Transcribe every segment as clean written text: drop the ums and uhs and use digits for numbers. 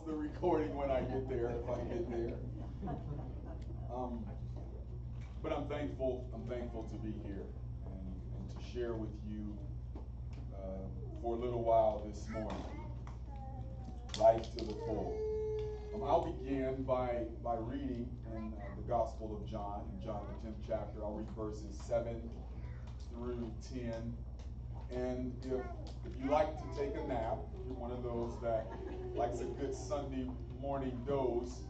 pause the recording when I get there, if I get there. But I'm thankful to be here and to share with you for a little while this morning. Life to the full. I'll begin by reading in the Gospel of John, in John the 10th chapter. I'll read verses 7 through 10. And if you like to take a nap, if you're one of those that likes a good Sunday morning doze,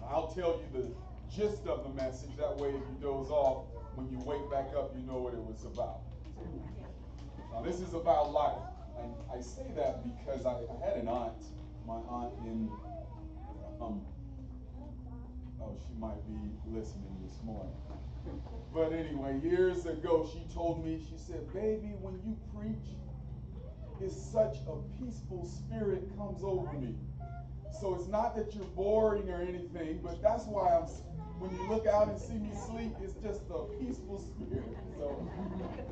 I'll tell you the gist of the message. That way, if you doze off, when you wake back up, you know what it was about. Now, this is about life. I say that because I had an aunt, my aunt in, she might be listening this morning. But anyway, years ago, she told me, she said, baby, when you preach, it's such a peaceful spirit comes over me. So it's not that you're boring or anything, but that's why when you look out and see me sleep, it's just a peaceful spirit.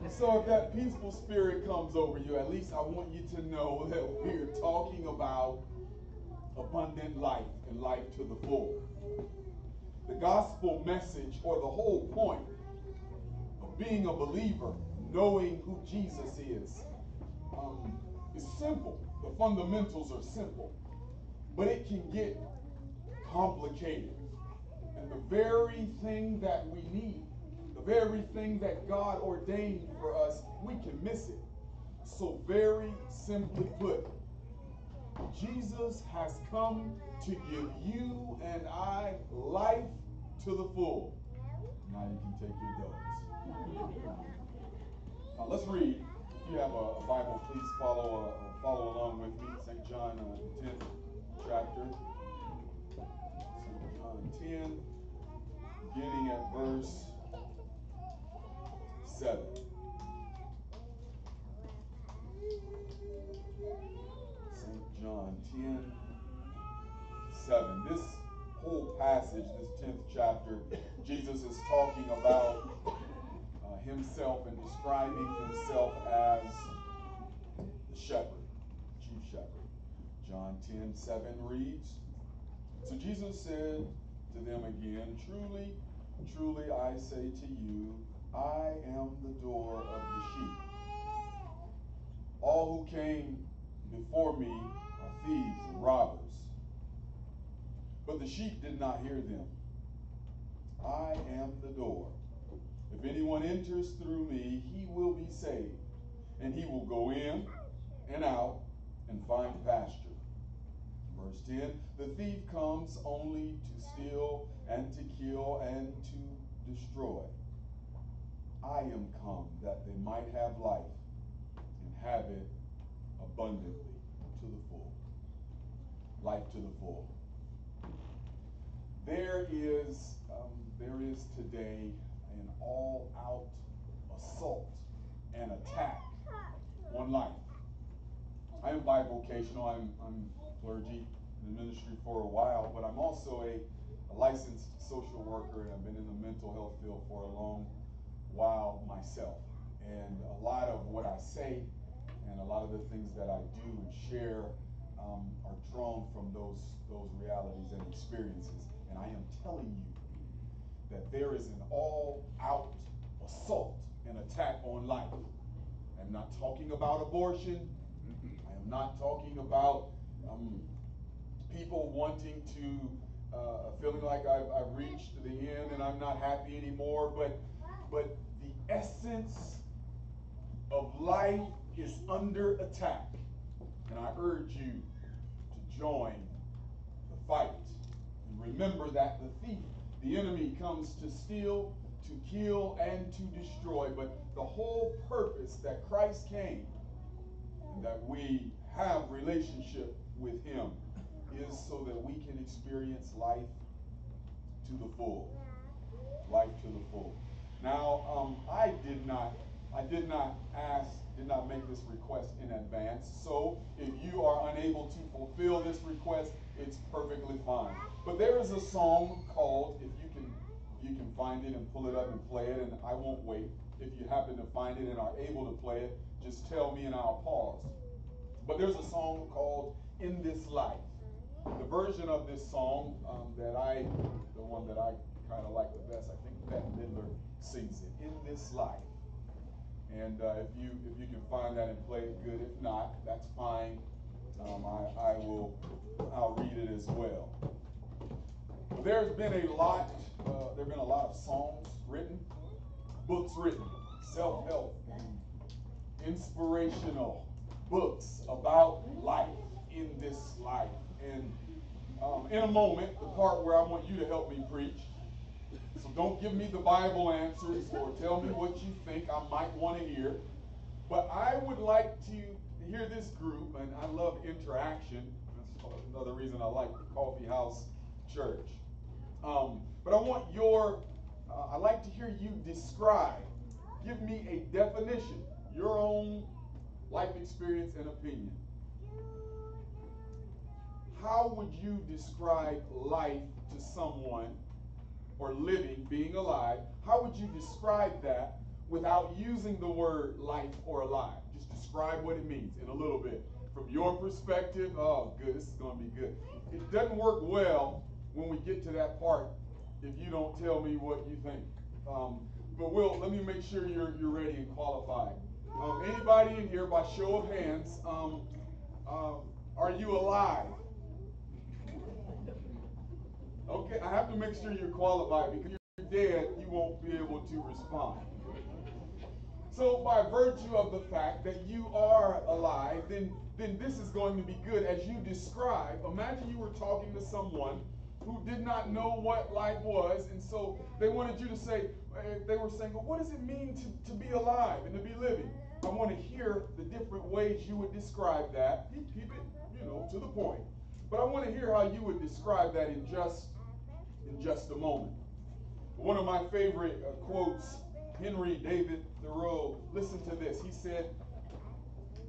So if that peaceful spirit comes over you, at least I want you to know that we're talking about abundant life and life to the full. The gospel message, or the whole point of being a believer, knowing who Jesus is simple. The fundamentals are simple, but it can get complicated. And the very thing that we need, the very thing that God ordained for us, we can miss it. So very simply put, Jesus has come to give you and I life to the full. Now you can take your doze. Now let's read. If you have a Bible, please follow along with me. St. John, the 10th chapter. St. John 10, beginning at verse 7. St. John 10, 7. This whole passage, this 10th chapter, Jesus is talking about himself and describing himself as the shepherd, chief shepherd. John 10, 7 reads, so Jesus said to them again, truly, truly I say to you, I am the door of the sheep. All who came before me are thieves and robbers, but the sheep did not hear them. I am the door. If anyone enters through me, he will be saved, and he will go in and out and find pasture. Verse 10, the thief comes only to steal and to kill and to destroy. I am come that they might have life and have it abundantly, to the full. Life to the full. There is today an all-out assault and attack on life. I am bivocational. I'm clergy in the ministry for a while, but I'm also a licensed social worker, and I've been in the mental health field for a long while myself. And a lot of what I say and a lot of the things that I do and share are drawn from those realities and experiences. And I am telling you that there is an all-out assault and attack on life. I'm not talking about abortion. I am not talking about people wanting to, feeling like I've reached the end and I'm not happy anymore. But the essence of life is under attack. And I urge you to join the fight. And remember that the enemy comes to steal, to kill, and to destroy. But the whole purpose that Christ came, and that we have relationship with him, is so that we can experience life to the full. Life to the full. Now, I did not make this request in advance. So if you are unable to fulfill this request, it's perfectly fine. But there is a song called, if you can find it and pull it up and play it, and I won't wait. If you happen to find it and are able to play it, just tell me and I'll pause. But there's a song called In This Life. The version of this song the one that I kind of like the best, I think Bette Midler sings it, "In This Life." And if you can find that and play it, good. If not, that's fine. I'll read it as well. There's been a lot of songs written, books written, self-help, inspirational books about life, in this life. And in a moment, the part where I want you to help me preach. So don't give me the Bible answers or tell me what you think I might want to hear. But I would like to hear this group, and I love interaction. That's another reason I like the Coffee House Church. But I'd like to hear you describe, give me a definition, your own life experience and opinion. How would you describe life to someone, or living, being alive? How would you describe that without using the word life or alive? Just describe what it means in a little bit. From your perspective, oh, good, this is going to be good. It doesn't work well when we get to that part if you don't tell me what you think. But let me make sure you're ready and qualified. Anybody in here, by show of hands, are you alive? Okay, I have to make sure you're qualified, because if you're dead, you won't be able to respond. So by virtue of the fact that you are alive, then this is going to be good as you describe. Imagine you were talking to someone who did not know what life was, and so they wanted you to say, they were saying, well, what does it mean to be alive and to be living? I want to hear the different ways you would describe that. Keep it, to the point. But I want to hear how you would describe that in just a moment. One of my favorite quotes, Henry David Thoreau, listen to this. He said,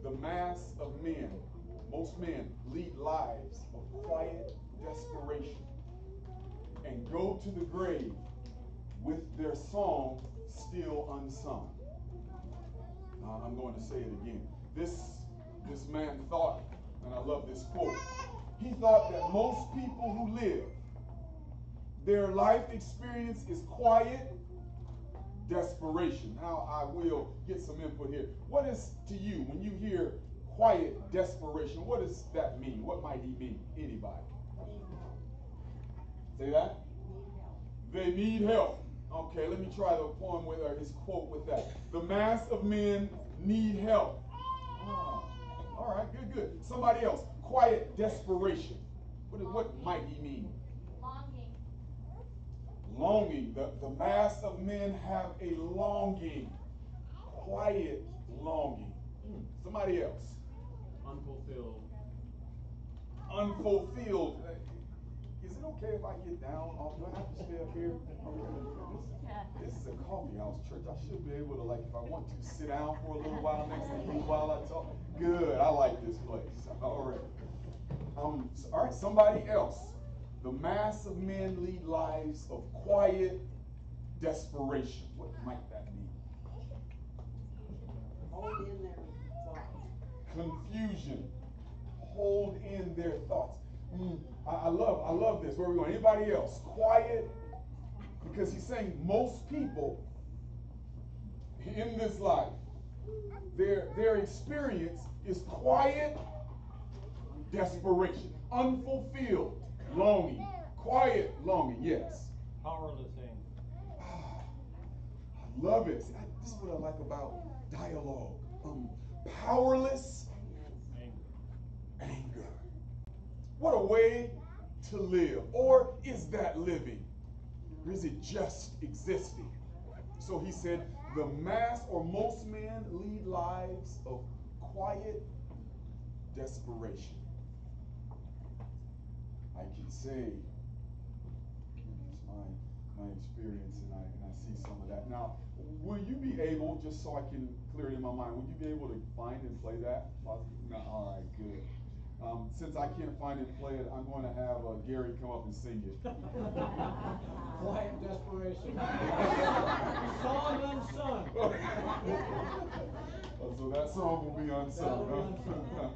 "The mass of men, most men, lead lives of quiet desperation and go to the grave with their song still unsung." I'm going to say it again. This man thought, and I love this quote, he thought that most people who live, their life experience is quiet desperation. Now, I will get some input here. What is, to you, when you hear quiet desperation, what does that mean? What might he mean? Anybody? Say that? They need help. Okay, let me try the poem with his quote with that. The mass of men need help. All right, good. Somebody else. Quiet desperation. What might he mean? Longing. The mass of men have a longing. Quiet longing. Somebody else. Unfulfilled. Unfulfilled. Is it okay if I get down? Do I have to stay up here? Okay. This is a coffee house church. I should be able to, if I want to, sit down for a little while next to you while I talk. Good. I like this place. All right. All right. Somebody else. The mass of men lead lives of quiet desperation. What might that mean? Hold in their thoughts. Confusion. Hold in their thoughts. I love this. Where are we going? Anybody else? Quiet. Because he's saying most people in this life, their experience is quiet desperation. Unfulfilled longing. Quiet longing, yes. Powerless anger. I love it. See, this is what I like about dialogue. Powerless anger. What a way to live. Or is that living? Or is it just existing? So he said, the mass or most men lead lives of quiet desperation. I can say, it's my experience, and I see some of that. Now, will you be able, just so I can clear it in my mind, would you be able to find and play that? No, all right, good. Since I can't find and play it, I'm going to have Gary come up and sing it. Quiet desperation. Song unsung. So that song will be unsung. That'll be unsung.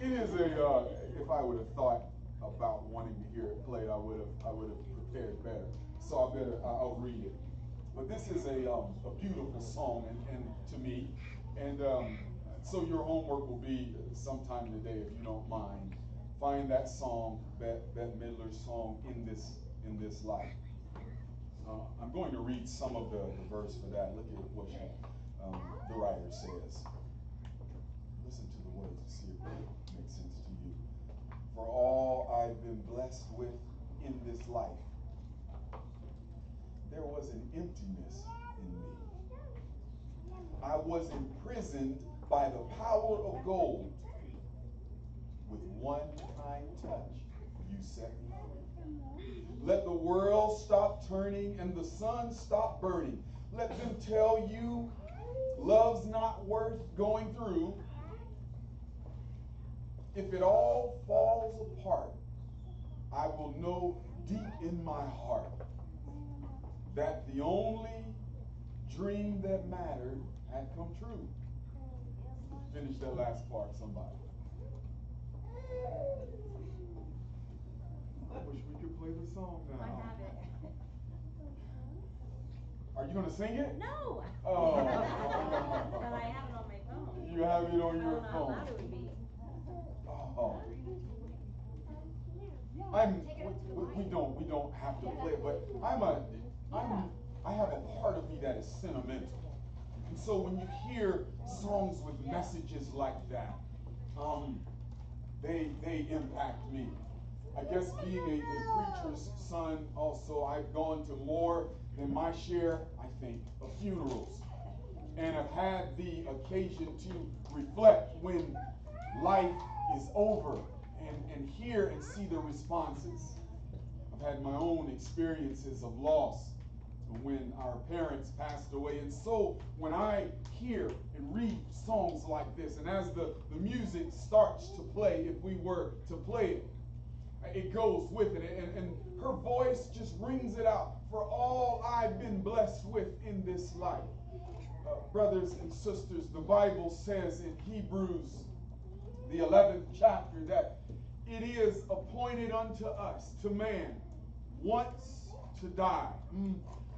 It is if I would have thought about wanting to hear it played, I would have prepared better. So I'll read it. But this is a beautiful song and to me, and so your homework will be sometime today, if you don't mind. Find that song, Bette Midler's song, in this life. I'm going to read some of the verse for that. Look at what the writer says. Listen to the words and see if they make sense to you. For all I've been blessed with in this life, there was an emptiness in me. I was imprisoned by the power of gold. With one kind touch, you set me free. Let the world stop turning and the sun stop burning. Let them tell you love's not worth going through. If it all falls apart, I will know deep in my heart that the only dream that mattered had come true. Finish that last part, somebody. I wish we could play the song now. I have it. Are you going to sing it? No. Oh. But I have it on my phone. You have it on your I don't know how phone. loud it would be. Oh. We don't have to play it, but I have a part of me that is sentimental. And so when you hear songs with messages like that, they impact me. I guess being a preacher's son also, I've gone to more than my share, I think, of funerals. And I've had the occasion to reflect when life is over and hear and see the responses. I've had my own experiences of loss when our parents passed away. And so when I hear and read songs like this, and as the music starts to play, if we were to play it, it goes with it. And her voice just rings it out. For all I've been blessed with in this life. Brothers and sisters, the Bible says in Hebrews, the 11th chapter, that it is appointed unto us, to man, once to die.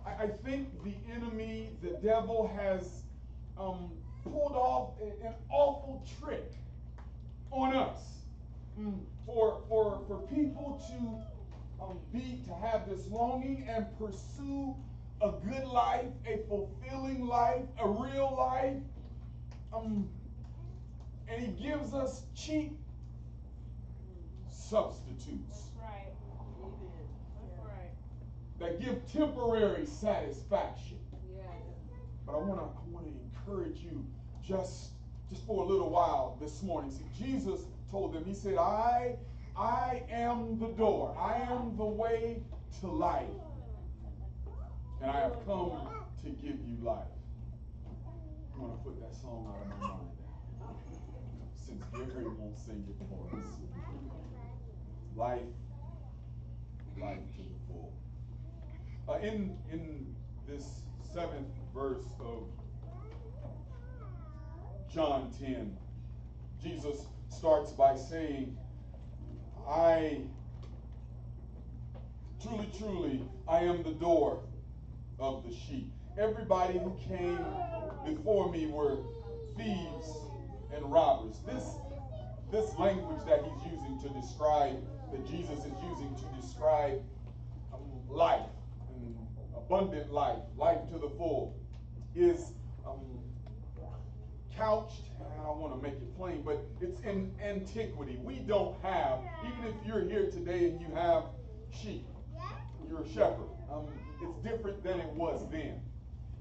I think the enemy, the devil, has pulled off an awful trick on us. For people to have this longing and pursue a good life, a fulfilling life, a real life. And he gives us cheap substitutes. That's right. That's right. That give temporary satisfaction. Yeah. But I want to encourage you just for a little while this morning. See, Jesus told them, he said, I am the door. I am the way to life. And I have come to give you life. I'm going to put that song out of my mind since Gary won't sing it for us. Life to the full. In this 7th verse of John 10, Jesus starts by saying, truly, I am the door of the sheep. Everybody who came before me were thieves and robbers. This language that he's using to describe, that Jesus is using to describe life, and abundant life, life to the full, is couched, and I don't want to make it plain, but it's in antiquity. We don't have, even if you're here today and you have sheep, you're a shepherd. It's different than it was then.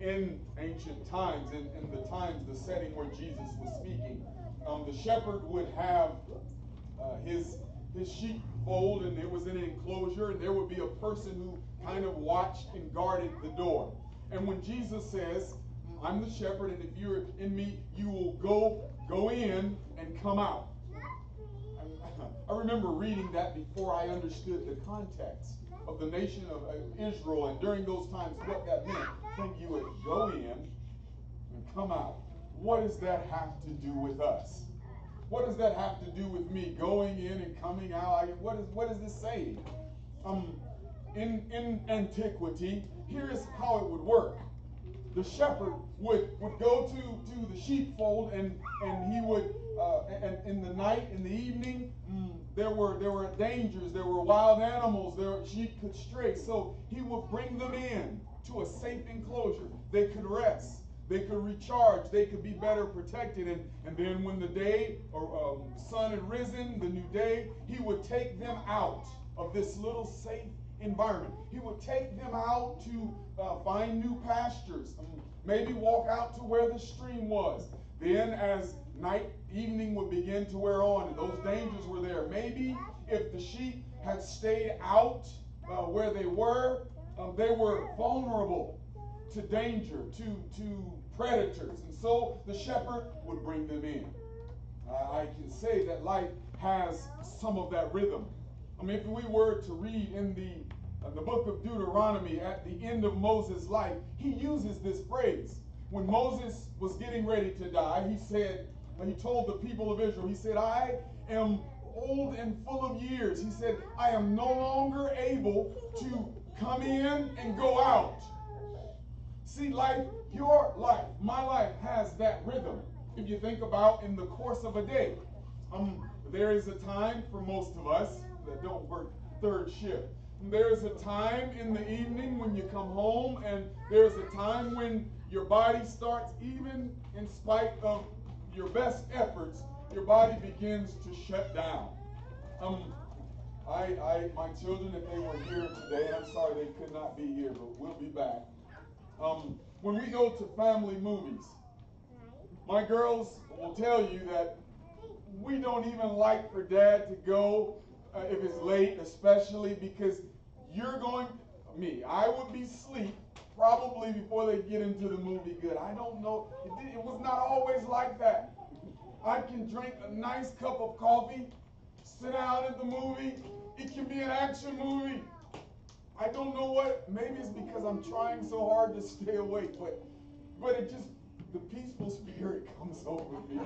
In ancient times, in the times, the setting where Jesus was speaking, the shepherd would have his sheepfold, and it was in an enclosure, and there would be a person who kind of watched and guarded the door. And when Jesus says, I'm the shepherd, and if you're in me, you will go in and come out. I remember reading that before I understood the context of the nation of Israel, and during those times what that meant. Think you would go in and come out. What does that have to do with us? what does that have to do with me going in and coming out? What is this saying? In antiquity, here's how it would work. The shepherd would go to the sheepfold, and he would and in the night, in the evening, there were dangers, there were wild animals, sheep could stray, so he would bring them in to a safe enclosure. They could rest, they could recharge, they could be better protected, and then when the day or sun had risen, the new day, he would take them out of this little safe environment. He would take them out to find new pastures, maybe walk out to where the stream was. Then as evening would begin to wear on and those dangers were there, maybe if the sheep had stayed out where they were vulnerable to danger, to predators, and so the shepherd would bring them in. I can say that life has some of that rhythm. I mean, if we were to read in the book of Deuteronomy at the end of Moses' life, he uses this phrase. When Moses was getting ready to die, he told the people of Israel, he said, I am old and full of years. He said, I am no longer able to come in and go out. See, your life, my life has that rhythm. If you think about in the course of a day, there is a time for most of us that don't work third shift. There's a time in the evening when you come home, and there's a time when your body starts, even in spite of your best efforts, your body begins to shut down. My children, if they were here today, and I'm sorry they could not be here, but we'll be back. When we go to family movies, my girls will tell you that we don't even like for Dad to go if it's late, especially because I would be asleep probably before they get into the movie good. I don't know. It was not always like that. I can drink a nice cup of coffee, sit down at the movie. It can be an action movie. I don't know what. Maybe it's because I'm trying so hard to stay awake, but it just, the peaceful spirit comes over me.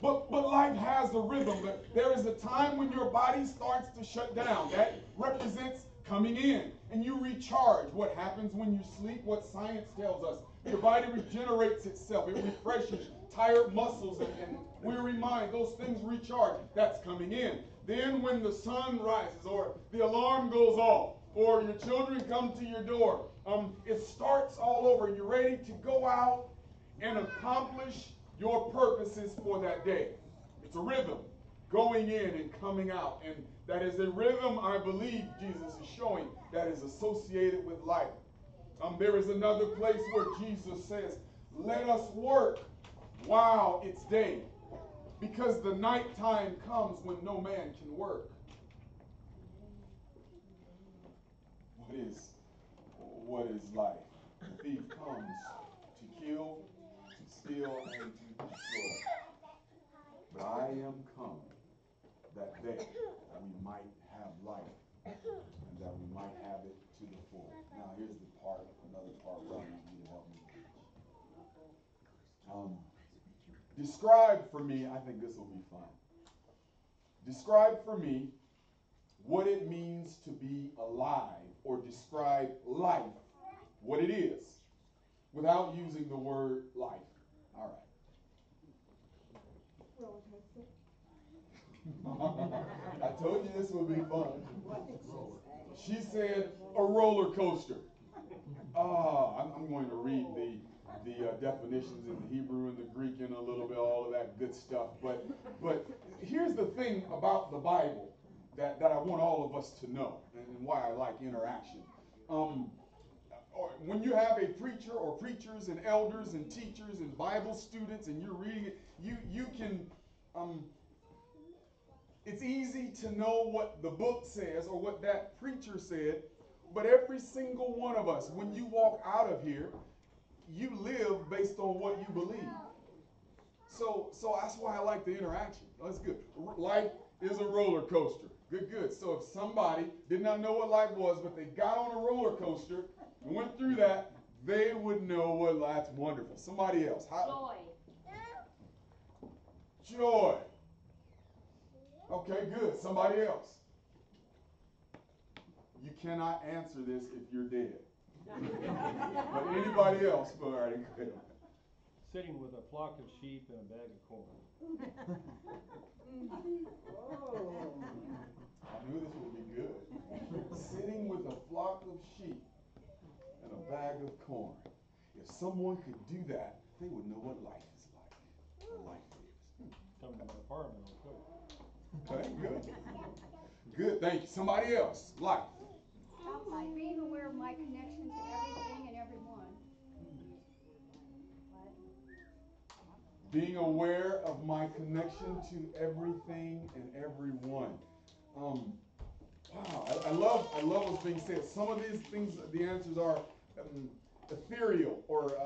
But life has a rhythm. There is a time when your body starts to shut down. That represents coming in, and you recharge. What happens when you sleep? What science tells us. Your body regenerates itself. It refreshes tired muscles and weary mind. Those things recharge. That's coming in. Then when the sun rises, or the alarm goes off, or your children come to your door, it starts all over. You're ready to go out and accomplish your purposes for that day. It's a rhythm, going in and coming out. And that is a rhythm, I believe Jesus is showing, that is associated with life. There is another place where Jesus says, let us work while it's day, because the nighttime comes when no man can work. What is life? The thief comes to kill, to steal, and to destroy. But I am come that they, that we might have life, and that we might have it to the full. Now here's another part where I want you to help me. Describe for me, I think this will be fun. Describe for me what it means to be alive, or describe life, what it is, without using the word life. All right. I told you this would be fun. She said a roller coaster. I'm going to read the definitions in the Hebrew and the Greek and a little bit, all of that good stuff. But here's the thing about the Bible that I want all of us to know, and why I like interaction. When you have a preacher or preachers and elders and teachers and Bible students and you're reading it, you can, it's easy to know what the book says or what that preacher said, but every single one of us, when you walk out of here, you live based on what you believe. So that's why I like the interaction. That's good. Life is a roller coaster. Good. So if somebody did not know what life was, but they got on a roller coaster and went through that, they would know what life's wonderful. Somebody else. Joy. Joy. Okay, good. Somebody else. You cannot answer this if you're dead. But anybody else, all right, good. Sitting with a flock of sheep and a bag of corn. Oh. I knew this would be good. Sitting with a flock of sheep and a bag of corn. If someone could do that, they would know what life is like. What life is. Come to my apartment, I'll cook. Okay, good. Good, thank you. Somebody else. Life. Stoplight, being aware of my connection to everything and everyone. Being aware of my connection to everything and everyone. Wow, I love what's being said. Some of these things, the answers are ethereal, or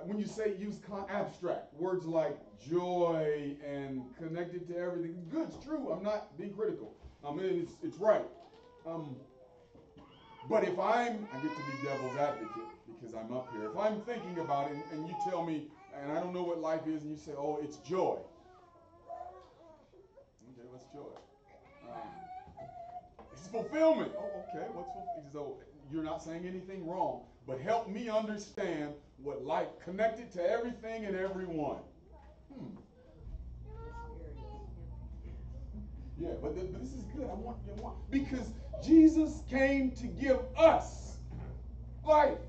when you say use abstract words like joy and connected to everything. Good, it's true. I'm not being critical. It's right. But if I get to be devil's advocate because I'm up here. If I'm thinking about it and you tell me, and I don't know what life is, and you say, oh, it's joy. Okay, what's joy? It's fulfillment. Oh, okay, what's fulfillment? So you're not saying anything wrong, but help me understand what life connected to everything and everyone. Yeah, but this is good. I want because Jesus came to give us life.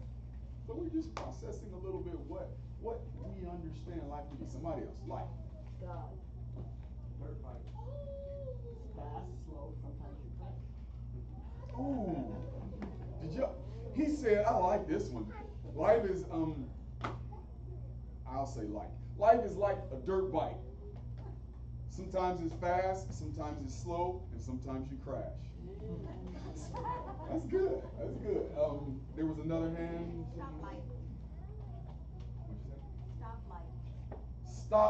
So we're just processing a little bit what we understand life to be. Somebody else, life. God. Dirt bike. Fast, slow, sometimes you crash. Ooh. Did you? He said, I like this one. Life is I'll say like. Life is like a dirt bike. Sometimes it's fast, sometimes it's slow, and sometimes you crash. That's good. That's good. There was another hand. Stoplight. What'd you say? Stoplight.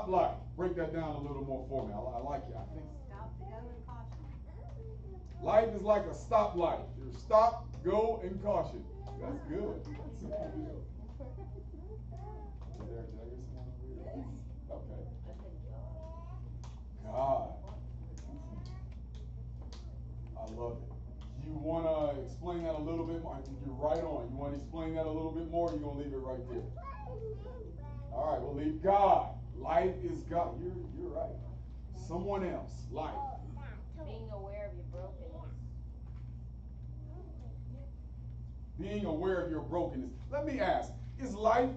Stoplight. Break that down a little more for me. I like it. I think Stop, go, and caution. life is like a stoplight. You stop, go, and caution. That's good. That's good. Did I hear someone over here? Okay. God. I love it. You want to explain that a little bit more? I think you're right on. You want to explain that a little bit more, or you're going to leave it right there? All right, we'll leave God. Life is God. You're right. Someone else. Life. Being aware of your brokenness. Being aware of your brokenness. Let me ask, is life,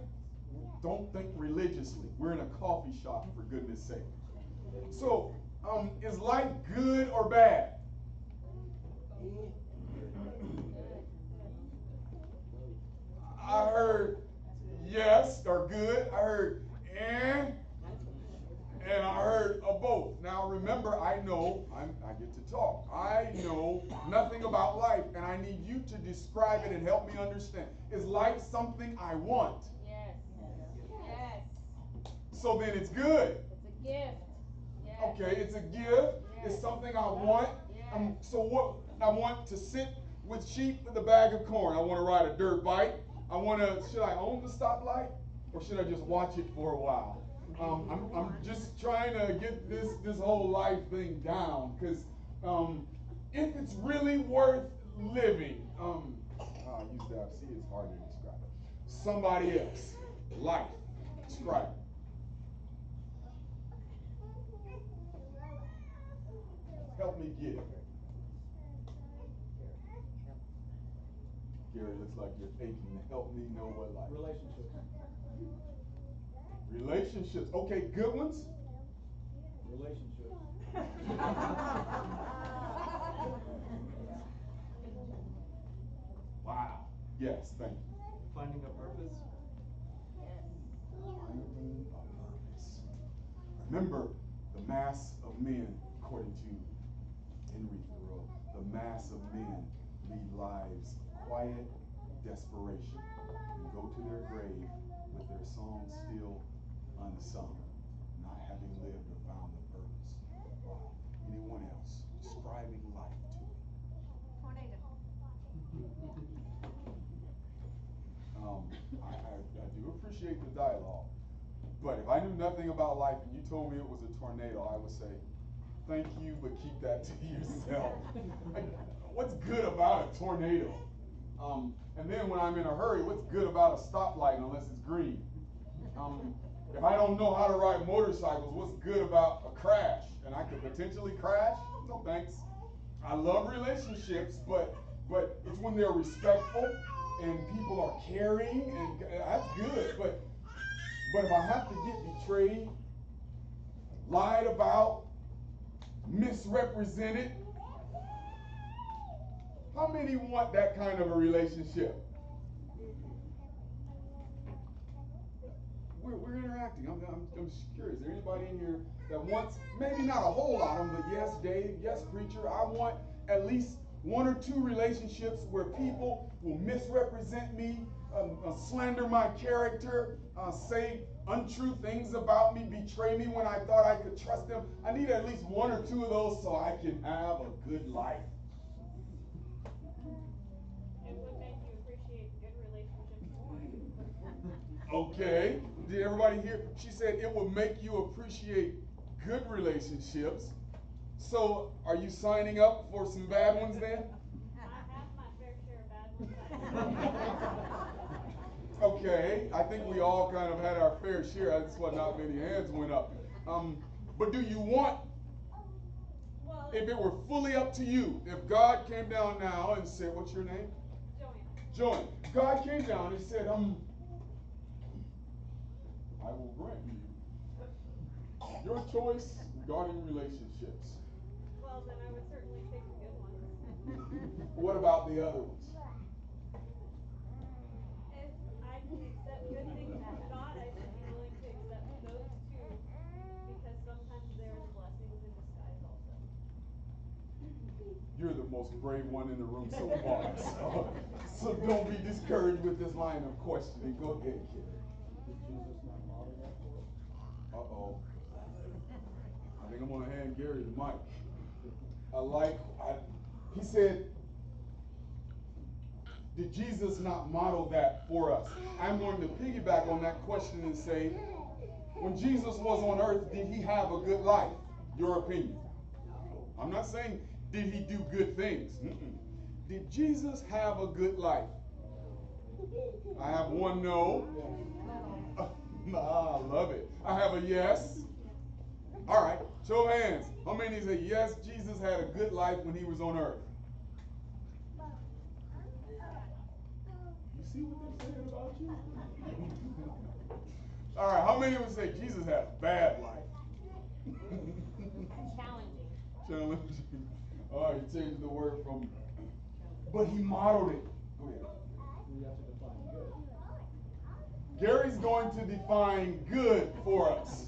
don't think religiously. We're in a coffee shop, for goodness sake. So, is life good or bad? I heard yes or good. I heard and I heard a both. Now remember, I get to talk. I know nothing about life, and I need you to describe it and help me understand. Is life something I want? Yes. Yes. So then it's good. It's a gift. Yes. Okay, it's a gift. Yes. It's something I want. Yes. So what? I want to sit with sheep with a bag of corn. I want to ride a dirt bike. Should I own the stoplight, or should I just watch it for a while? I'm just trying to get this whole life thing down, because if it's really worth living, I use that. See, it's hard to describe. Somebody else, life, describe it. Help me get it. Gary, looks like you're aching to help me know what life is. Relationships. Relationships. Okay, good ones. Relationships. Wow. Yes, thank you. Finding a purpose. Finding a purpose. Remember, the mass of men, according to Henry Thoreau, the mass of men lead lives of quiet desperation and go to their grave with their songs still unsung, not having lived or found the purpose. Wow. Anyone else describing life to me? Tornado. I do appreciate the dialogue, But if I knew nothing about life and you told me it was a tornado, I would say, thank you, but keep that to yourself. What's good about a tornado? And then when I'm in a hurry, what's good about a stoplight unless it's green? If I don't know how to ride motorcycles, what's good about a crash? And I could potentially crash? No thanks. I love relationships, but it's when they're respectful and people are caring, and that's good. But if I have to get betrayed, lied about, misrepresented, how many want that kind of a relationship? We're interacting. I'm just curious. Is there anybody in here that wants, maybe not a whole lot of them, but yes, Dave, yes, preacher, I want at least one or two relationships where people will misrepresent me, slander my character, say untrue things about me, betray me when I thought I could trust them. I need at least one or two of those so I can have a good life. It would make you appreciate good relationships more. Okay. Did everybody hear? She said it will make you appreciate good relationships. So, are you signing up for some bad ones then? I have my fair share of bad ones. Okay, I think we all kind of had our fair share. That's why not many hands went up. But do you want, Well, if it were fully up to you, if God came down now and said, what's your name? Joanne. Joan. God came down and said, I will grant you your choice regarding relationships. Well, then I would certainly pick the good ones. What about the other ones? If I can accept good things from God, I should be willing to accept those too, because sometimes there's blessings in disguise also. You're the most brave one in the room so far. So don't be discouraged with this line of questioning. Go ahead, kid. Did Jesus not model that for us? Uh-oh. I think I'm going to hand Gary the mic. He said, did Jesus not model that for us? I'm going to piggyback on that question and say, when Jesus was on earth, did he have a good life? Your opinion. I'm not saying, did he do good things? Did Jesus have a good life? I have one no. I love it. I have a yes. All right, show of hands. How many say yes, Jesus had a good life when he was on earth? You see what they're saying about you? All right, how many would say Jesus had a bad life? Challenging. Challenging. All right, you changed the word from, but he modeled it. Go ahead. We have to define good. Gary's going to define good for us.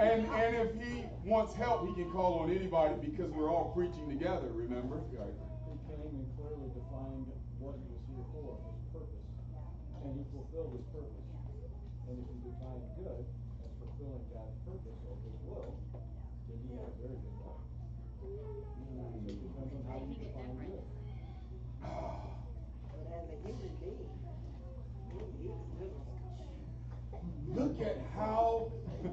And if he wants help, he can call on anybody because we're all preaching together, remember? He came and clearly defined what he was here for, his purpose. And he fulfilled his purpose. And if you define good as fulfilling God's purpose or his will, then you have a very good life. So it depends on how you define good. But as a human being, he was miserable. Look at how Yeah.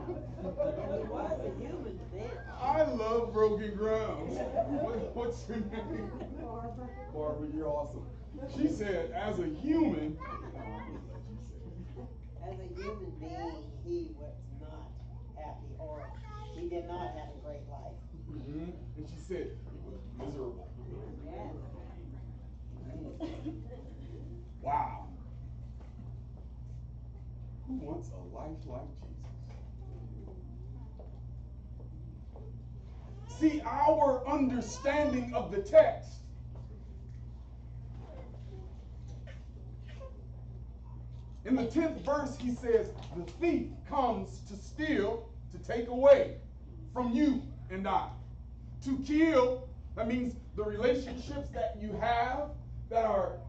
And he was a human then. I love broken ground. What's your name? Barbara. Barbara, you're awesome. She said, as a human, As a human being, he was not happy, or he did not have a great life. and she said he was miserable. Yes. Wow. Who wants a life like Jesus? See, our understanding of the text in the 10th verse, he says, the thief comes to steal, to take away from you and I. To kill, that means the relationships that you have that are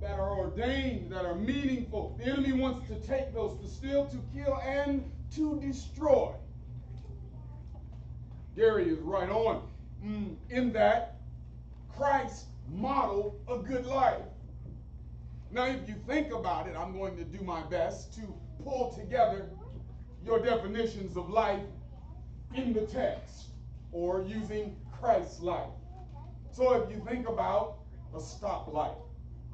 ordained, that are meaningful. The enemy wants to take those, to steal, to kill, and to destroy. Gary is right on in that Christ modeled a good life. Now, if you think about it, I'm going to do my best to pull together your definitions of life in the text or using Christ's life. So if you think about a stoplight,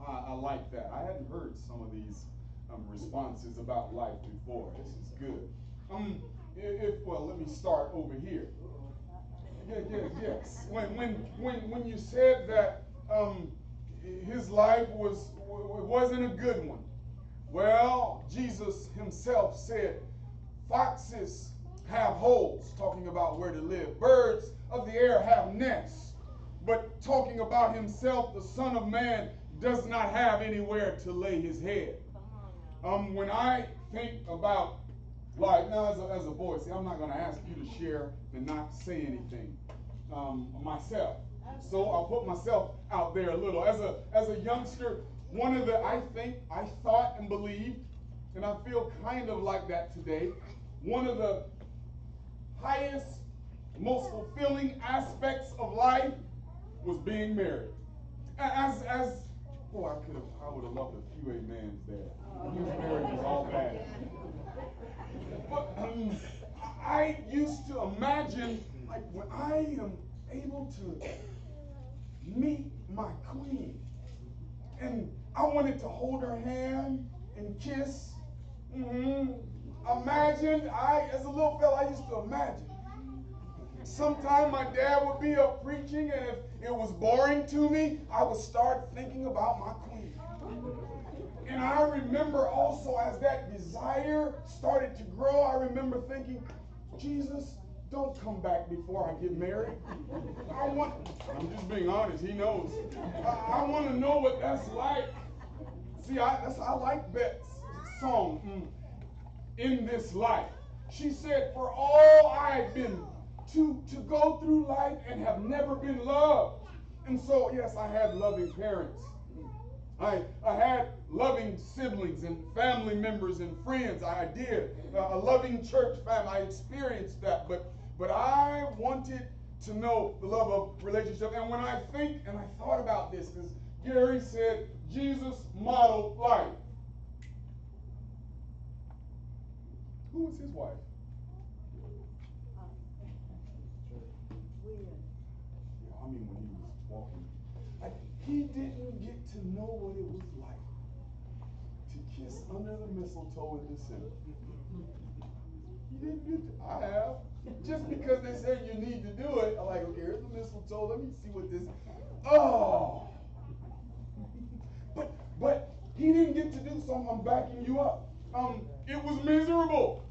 I like that. I hadn't heard some of these responses about life before. This is good. Let me start over here. Yes. When you said that his life wasn't a good one. Well, Jesus himself said, foxes have holes, talking about where to live. Birds of the air have nests. But talking about himself, the Son of Man does not have anywhere to lay his head. When I think about life, now as a boy, see, I'm not going to ask you to share and not say anything myself. So I'll put myself out there a little. As a youngster, I thought and believed, and I feel kind of like that today, one of the highest, most fulfilling aspects of life was being married. I would have loved a few amens there. Being married is all bad. But I used to imagine, like, when I am able to meet my queen, and I wanted to hold her hand and kiss. Imagine, as a little fella, I used to imagine. Sometime my dad would be up preaching, and if it was boring to me, I would start thinking about my queen. And I remember also, as that desire started to grow, I remember thinking, Jesus, don't come back before I get married. I'm just being honest, he knows. I want to know what that's like. See, I like Beth's song, In This Life. She said, for all I've been to go through life and have never been loved. And so, yes, I had loving parents. I had loving siblings and family members and friends. I did. A loving church family. I experienced that. But I wanted to know the love of relationship. And when I think, and I thought about this, because Gary said Jesus modeled life. Who was his wife? Yeah, I mean, when he was walking. He didn't get to know what it was like to kiss under the mistletoe in December. He didn't get to. I have. Just because they said you need to do it, I'm like, okay, here's the mistletoe. Let me see what this. Oh. But he didn't get to do something. I'm backing you up. It was miserable.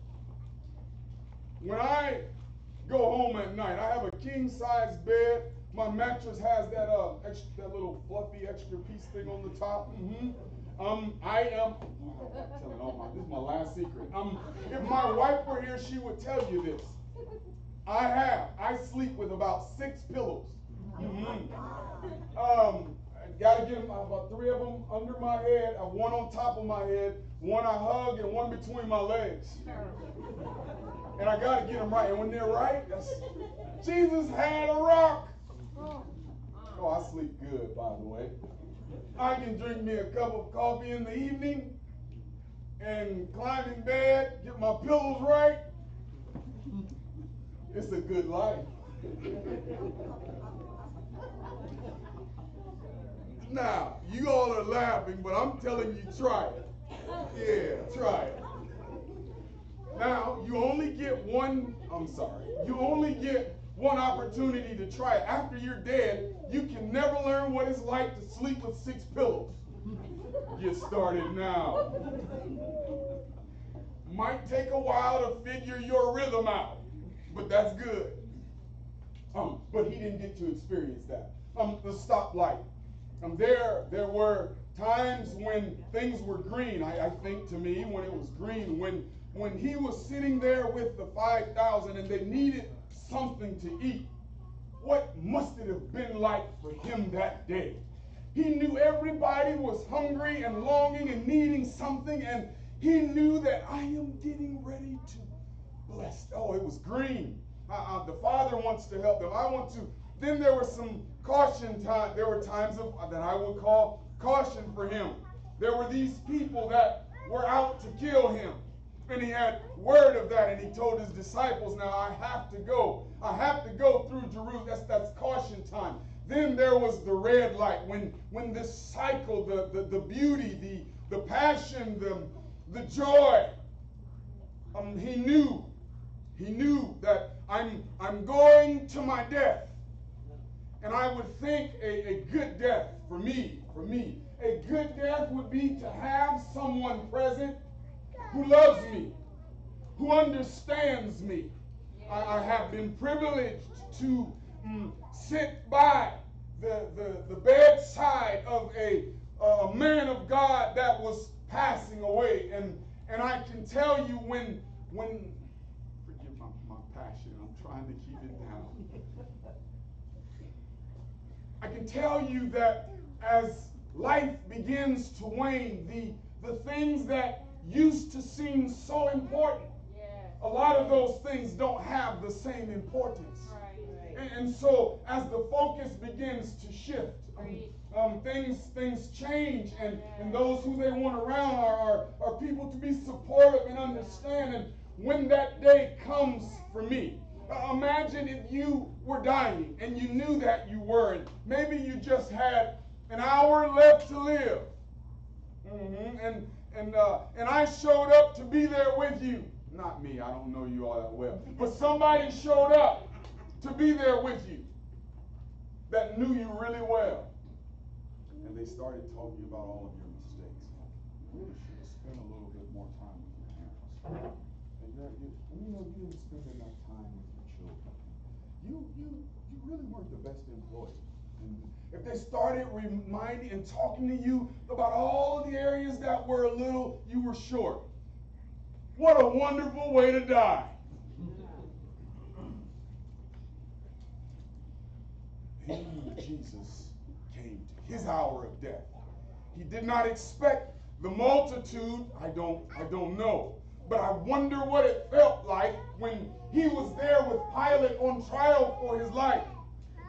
When I go home at night, I have a king-size bed. My mattress has that that little fluffy extra piece thing on the top. This is my last secret. If my wife were here, she would tell you this. I sleep with about 6 pillows. Got to get them, about 3 of them under my head. I have one on top of my head, one I hug, and one between my legs. And I got to get them right. And when they're right, Jesus had a rock. Oh, I sleep good, by the way. I can drink me a cup of coffee in the evening and climb in bed, get my pillows right. It's a good life. Now, you all are laughing, but I'm telling you, try it. Yeah, try it. Now, you only get one opportunity to try it. After you're dead, you can never learn what it's like to sleep with 6 pillows. Get started now. Might take a while to figure your rhythm out, but that's good. But he didn't get to experience that. The stoplight. There were times when things were green. I think to me, when it was green, when he was sitting there with the 5,000 and they needed something to eat, what must it have been like for him that day? He knew everybody was hungry and longing and needing something, and he knew that I am getting ready to bless. Oh, it was green. The Father wants to help them. I want to. Then there was some caution time. There were times that I would call caution for him. There were these people that were out to kill him. And he had word of that, and he told his disciples, now I have to go. I have to go through Jerusalem. That's caution time. Then there was the red light, when this cycle, the beauty, the passion, the joy. He knew that I'm going to my death. And I would think a good death for me, a good death would be to have someone present who loves me, who understands me. I have been privileged to sit by the bedside of a man of God that was passing away. And I can tell you when forgive my passion, I'm trying to keep it down. I can tell you that as life begins to wane, the things that used to seem so important, a lot of those things don't have the same importance. Right. And so as the focus begins to shift, things change, and those who they want around are people to be supportive and understand. And when that day comes for me, imagine if you were dying and you knew that you were, and maybe you just had an hour left to live. And I showed up to be there with you. Not me, I don't know you all that well. But somebody showed up to be there with you that knew you really well. And they started talking about all of your mistakes. You really should have spent a little bit more time with your parents. And you didn't spend enough time with your children. You really weren't the best employee. And if they started reminding and talking to you about all of the areas that you were short, what a wonderful way to die. Then Jesus came to his hour of death. He did not expect the multitude. I don't know. But I wonder what it felt like when he was there with Pilate on trial for his life.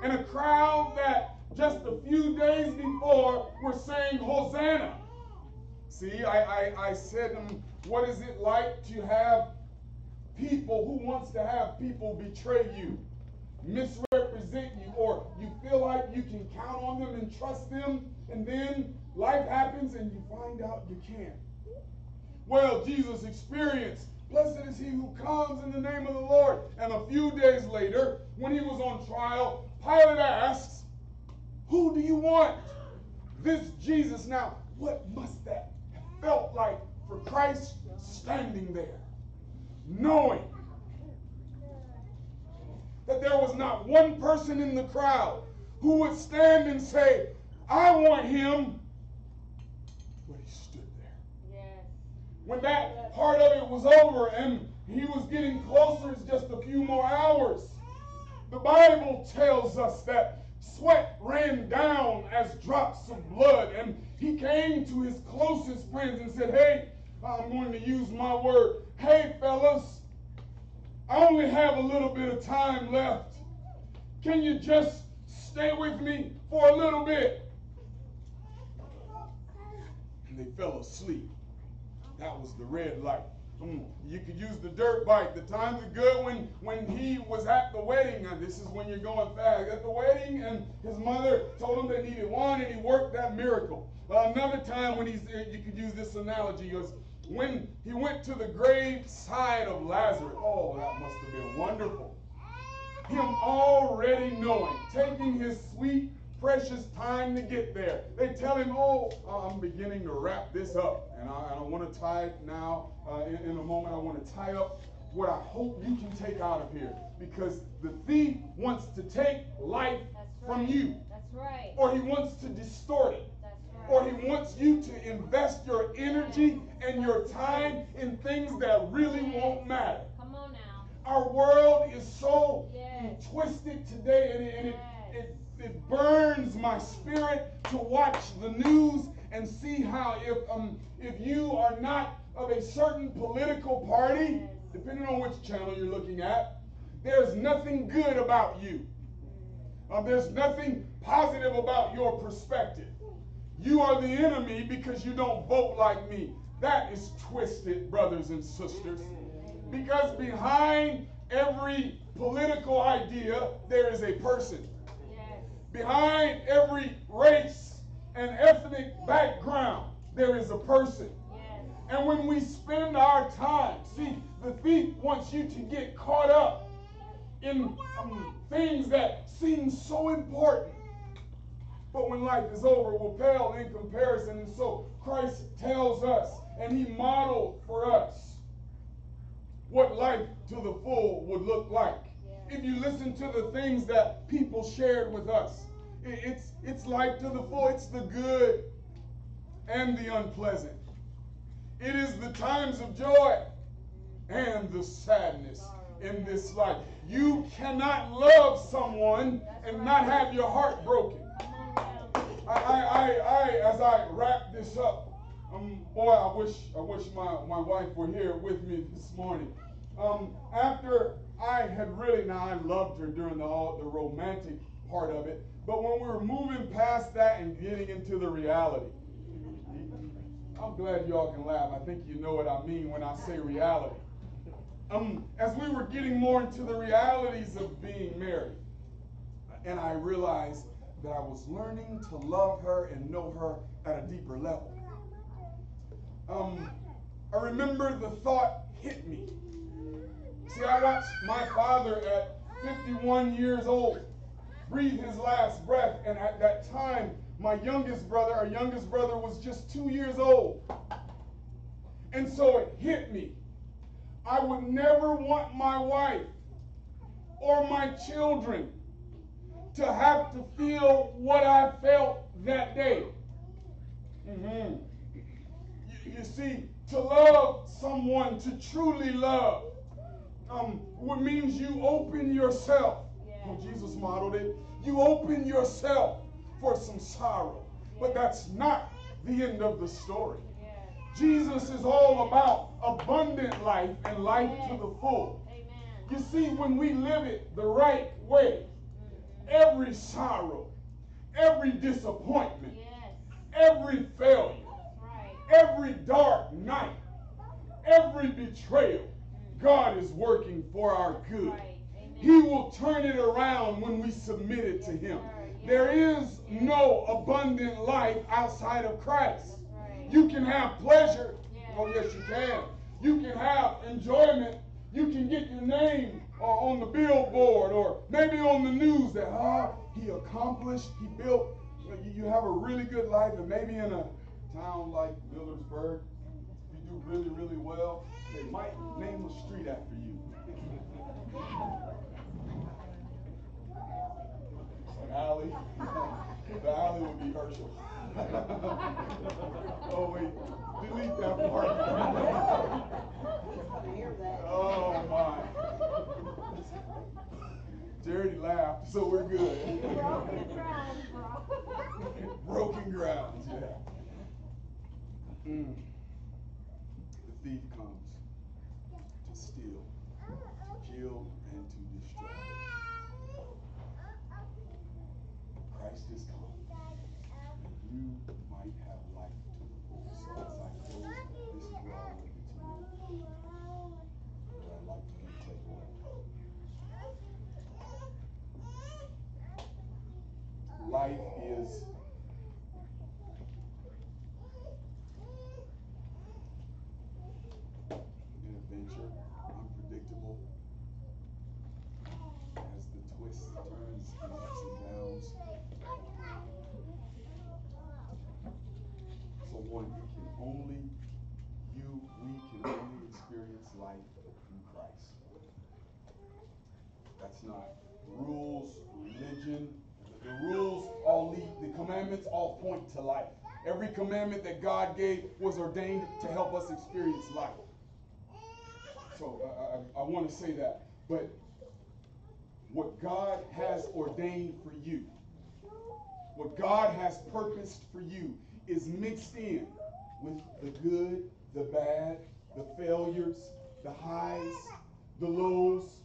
And a crowd that just a few days before were saying, Hosanna. See, I said, what is it like to have people who wants to have people betray you, misrepresent you, or you feel like you can count on them and trust them, and then life happens and you find out you can't. Well, Jesus experienced, blessed is he who comes in the name of the Lord. And a few days later, when he was on trial, Pilate asks, who do you want? This Jesus. Now, what must that have felt like for Christ standing there, knowing that there was not one person in the crowd who would stand and say, I want him, but he stood there. When that part of it was over and he was getting closer, it's just a few more hours, the Bible tells us that sweat ran down as drops of blood, and he came to his closest friends and said, hey, I'm going to use my word. Hey, fellas, I only have a little bit of time left. Can you just stay with me for a little bit? And they fell asleep. That was the red light. You could use the dirt bike. The times are good when he was at the wedding. Now, this is when you're going fast. At the wedding, and his mother told him they needed wine, and he worked that miracle. Another time when you could use this analogy was when he went to the grave side of Lazarus. Oh, that must have been wonderful. Him already knowing, taking his sweet, precious time to get there. They tell him, oh, I'm beginning to wrap this up. And I want to tie it now. In a moment, I want to tie up what I hope you can take out of here. Because the thief wants to take life from you. That's right. Or he wants to distort it. Or he wants you to invest your energy and your time in things that really won't matter. Come on now. Our world is so twisted today, and it burns my spirit to watch the news and see how if you are not of a certain political party, depending on which channel you're looking at, there's nothing good about you. There's nothing positive about your perspective. You are the enemy because you don't vote like me. That is twisted, brothers and sisters. Because behind every political idea, there is a person. Yes. Behind every race and ethnic background, there is a person. Yes. And when we spend our time, see, the thief wants you to get caught up in things that seem so important, but when life is over, will pale in comparison. And so Christ tells us, and he modeled for us what life to the full would look like. If you listen to the things that people shared with us, it's life to the full. It's the good and the unpleasant. It is the times of joy and the sadness in this life. You cannot love someone and not have your heart broken. As I wrap this up, boy, I wish my wife were here with me this morning. After I had really, now I loved her during the romantic part of it, but when we were moving past that and getting into the reality, I'm glad y'all can laugh. I think you know what I mean when I say reality. As we were getting more into the realities of being married, and I realized that I was learning to love her and know her at a deeper level. I remember the thought hit me. See, I watched my father at 51 years old breathe his last breath, and at that time, our youngest brother was just 2 years old. And so it hit me. I would never want my wife or my children to have to feel what I felt that day. You see, to love someone, to truly love, what means you open yourself. Well, Jesus modeled it. You open yourself for some sorrow. But that's not the end of the story. Jesus is all about abundant life and life to the full. You see, when we live it the right way, every sorrow, every disappointment, every failure, every dark night, every betrayal, God is working for our good. He will turn it around when we submit it to him. There is no abundant life outside of Christ. You can have pleasure. Oh, yes, you can. You can have enjoyment. You can get your name on the billboard or maybe on the news that he accomplished, he built. You have a really good life, and maybe in a town like Millersburg, if you do really, really well, they might name a street after you. Alley. The alley would be Herschel. Oh, wait. Delete that part. Oh, my. Charity laughed, so we're good. Broken grounds, yeah. The thief comes to steal, to kill, and to destroy. Christ is come, and you might have life to the full. So as I close, this is where I want you to move. What I'd like for you to take away. Life is an adventure, unpredictable, as the twists, turns, and ups and downs. So we can only experience life in Christ. That's not rules, religion. The rules all lead, the commandments all point to life. Every commandment that God gave was ordained to help us experience life. So I want to say that. But what God has ordained for you, what God has purposed for you, is mixed in with the good, the bad, the failures, the highs, the lows.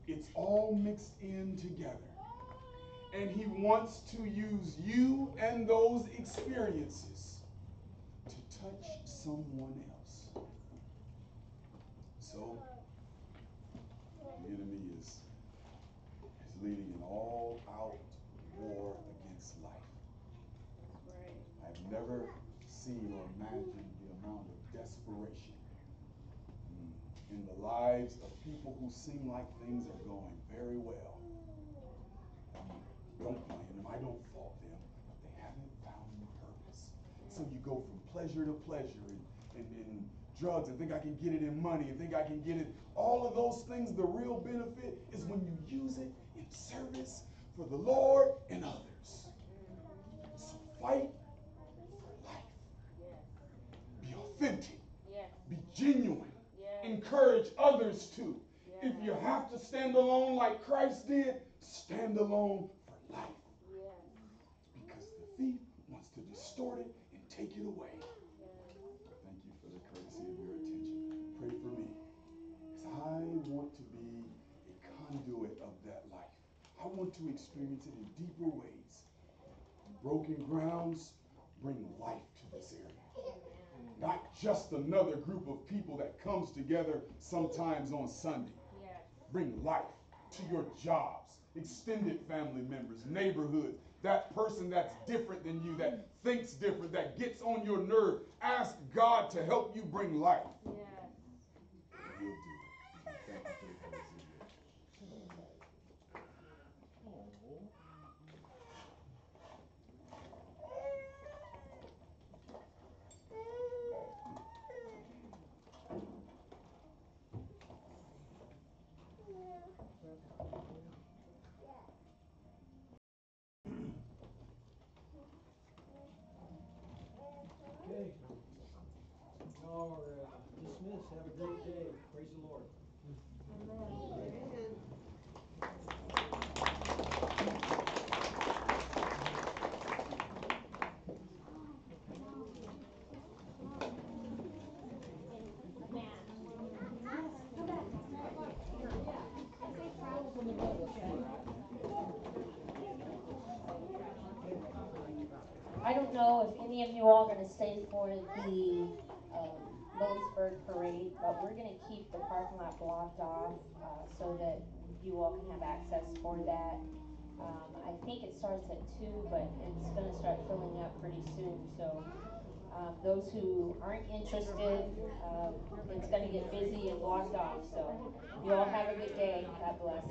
It's all mixed in together. And he wants to use you and those experiences to touch someone else. So, the enemy is leading an all-out war against life. I've never seen or imagined the amount of desperation in the lives of people who seem like things are going very well. Don't blame them, I don't fault them, but they haven't found purpose. So you go from pleasure to pleasure and drugs and think I can get it in money and think I can get it. All of those things, the real benefit is when you use it in service for the Lord and others. So fight for life. Be authentic. Be genuine. Encourage others to. If you have to stand alone like Christ did, stand alone for life. Because the thief wants to distort it and take it away. Thank you for the courtesy of your attention. Pray for me, because I want to be a conduit of that life. I want to experience it in deeper ways. Broken grounds bring life to this area. Not just another group of people that comes together sometimes on Sunday. Bring life to your jobs, extended family members, neighborhoods, that person that's different than you, that thinks different, that gets on your nerve. Ask God to help you bring life. He'll do it. Thank you for the courtesy. Okay. Y'all are dismissed. Have a great day. Praise the Lord. Amen. I don't know if any of you all are going to stay for the Millersburg parade, but we're going to keep the parking lot blocked off so that you all can have access for that. I think it starts at 2, but it's going to start filling up pretty soon. So those who aren't interested, it's going to get busy and blocked off. So you all have a good day. God bless.